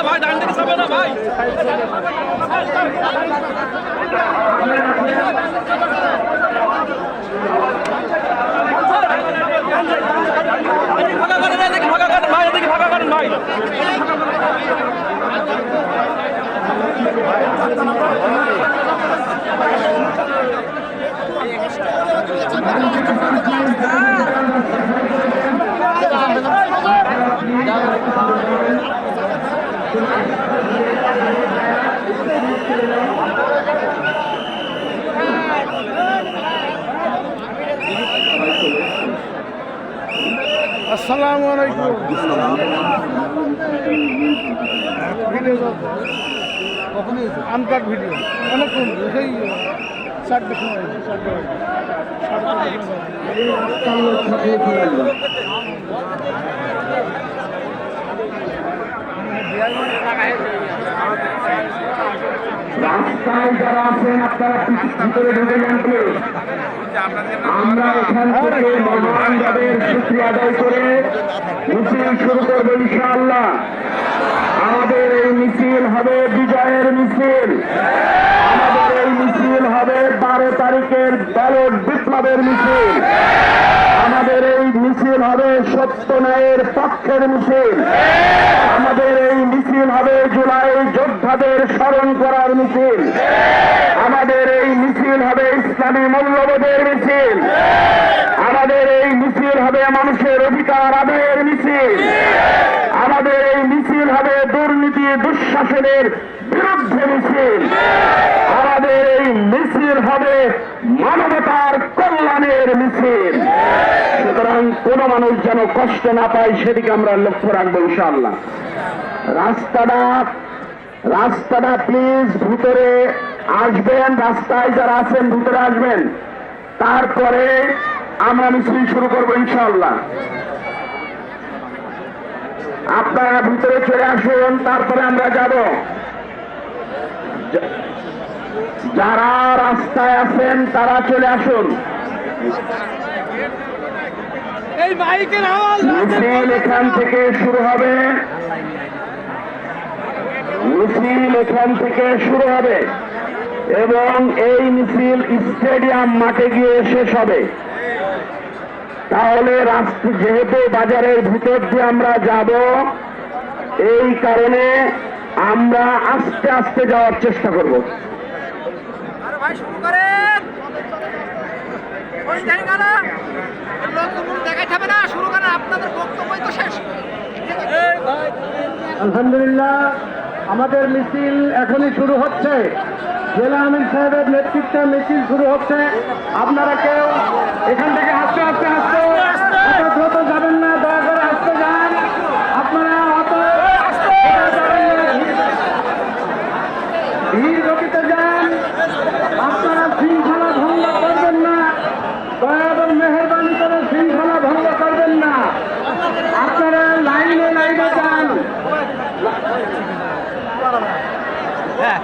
ভাই ডান দিকে যাবে না ভাই ভাগা করেন ভাই আসসালামু আলাইকুম। আনকাট ভিডিও অনেকক্ষণ সেই 4টার সময় 4টা রাস্তায় যারা আছেন আপনারা ভিতরে ঢুকে যান প্লিজ। আমরা এখান থেকে মহান রবের শুকরিয়া আদায় করে মিছিল শুরু করবো ইনশাআল্লাহ। আমাদের এই মিছিল হবে বিজয়ের মিছিল। আমাদের এই মিছিল হবে 12 তারিখের ব্যালট বিপ্লবের মিছিল। আমাদের এই মিছিল হবে সত্য ন্যায়ের পক্ষের মিছিল। আমাদের এই মিছিল হবে জুলাই যোদ্ধাদের স্মরণ করার মিছিল। আমাদের এই মিছিল হবে ইসলামী মূল্যবোধের মিছিল। আমাদের এই মিছিল হবে মানুষের অধিকার আদায়ের মিছিল। আমাদের এই মিছিল হবে দুর্নীতি দুঃশাসনের বিরুদ্ধে মিছিল। আমাদের এই মিছিল হবে মানবতার কল্যাণের মিছিল। সুতরাং কোন মানুষ যেন কষ্ট না পায় সেদিকে আমরা লক্ষ্য রাখবো ইনশাআল্লাহ। রাস্তাটা প্লিজ ভিতরে আসবেন, রাস্তায় যারা আছেন ভিতরে আসবেন, তারপরে আমরা মিছিল শুরু করবো ইনশাআল্লাহ। আপনারা ভিতরে চলে আসুন, তারপরে আমরা যাব। যারা রাস্তায় আছেন তারা চলে আসুন। মিছিল এখান থেকে শুরু হবে। মিছিল এখান থেকে শুরু হবে এবং এই মিছিল স্টেডিয়াম মাঠে গিয়ে শেষ হবে। তাহলে রাস্তা যেহেতু বাজারের ভিতর দিয়ে আমরা যাব, এই কারণে আমরা আস্তে আস্তে যাওয়ার চেষ্টা করব। আলহামদুলিল্লাহ, আমাদের মিছিল এখনই শুরু হচ্ছে। জেলা আমির সাহেবের নেতৃত্বে মিছিল শুরু হচ্ছে। আপনারা কেউ এখান থেকে হাসতে হাসতে দ্রুত যাবেন না, দয়া করে আসতে যান। আপনারা অত ধীর গতিতে যান। আপনারা শৃঙ্খলা ভঙ্গ করবেন না, দয়া এবং মেহরবানি করে শৃঙ্খলা ভঙ্গ করবেন না। আপনারা লাইনে যান। হ্যাঁ